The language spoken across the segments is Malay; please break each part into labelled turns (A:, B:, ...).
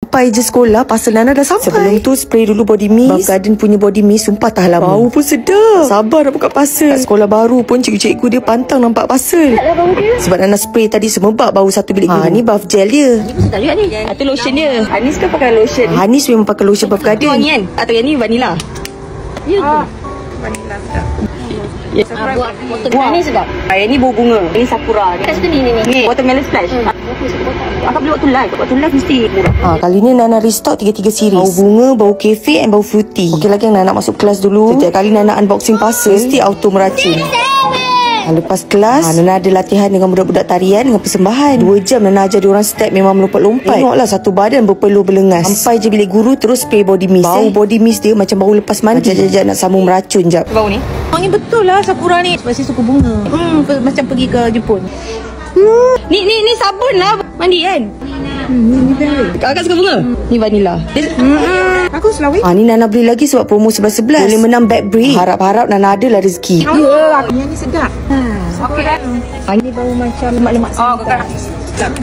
A: Sampai je sekolah, pasal Nana dah sampai. Sebelum tu spray dulu body mist. Buff Garden punya body mist sumpah tahan lama. Bau pun sedap. Sabar nak buka parcel. Kat sekolah baru pun cikgu-cikgu dia pantang nampak parcel. Sebab Nana spray tadi semebak bau satu bilik guru. Ni buff gel dia.
B: Ni pun sedap juga ni. Itu lotion dia. Hanis kan pakai lotion.
A: Hanis memang pakai lotion Buff Garden.
B: Wangi kan? Atau yang ni vanilla. Ya ke?
C: Vanilla sedap.
B: Buat ni sedap. Yang ni bau bunga. Ini sakura. Kita suka ni. Ni watermelon splash. Akak beli waktu live. Waktu live mesti murah.
A: Kali ni Nana restock 3 series. Bau bunga, bau kefe and bau fruity. Okey lagi yang Nana nak masuk kelas dulu. Setiap kali Nana unboxing parcel mesti auto meracun. Lepas kelas Nana ada latihan dengan budak-budak tarian dengan persembahan. 2 jam Nana ajar diorang step memang melompat-lompat. Tengoklah satu badan berpeluh berlengas. Sampai je bilik guru terus spray body mist. Bau body mist dia macam bau lepas mandi. Jap nak sambung meracun jap.
B: Bau ni. Wangi betul lah sakura ni. Sebab saya suka bunga. Macam pergi ke Jepun. Ni sabun lah mandi kan. Kakak suka bunga. Ni vanilla.
C: Aku selawi.
A: Ni Nana beli lagi sebab promo 11-11. Boleh menang bag break. Harap-harap Nana ada lah rezeki.
C: Yang ni sedap.
B: Ini bau macam lemak-lemak.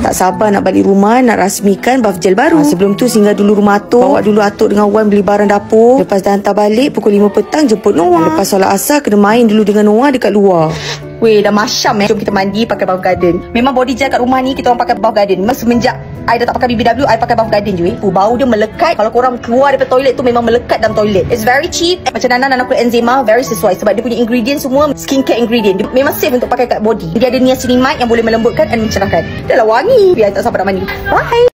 A: Tak sabar nak balik rumah, nak rasmikan buff gel baru. Sebelum tu singgah dulu rumah Atuk. Bawa dulu Atuk dengan Wan beli barang dapur. Lepas dah hantar balik pukul 5 petang jemput Noah. Lepas solat asar kena main dulu dengan Noah dekat luar.
B: Weh, dah masyam Jom kita mandi pakai Buff Garden. Memang body gel kat rumah ni kita orang pakai Buff Garden. Memang semenjak I dah tak pakai BBW, I pakai Buff Garden je. Bau dia melekat. Kalau korang keluar daripada toilet tu memang melekat dalam toilet. It's very cheap. Macam Nana kulit enzema, very sesuai. Sebab dia punya ingredient semua skincare ingredient. Dia memang safe untuk pakai kat body. Dia ada niacinamide yang boleh melembutkan dan mencerahkan. Dah lah wangi. Biar tak sabar nak mandi. Bye.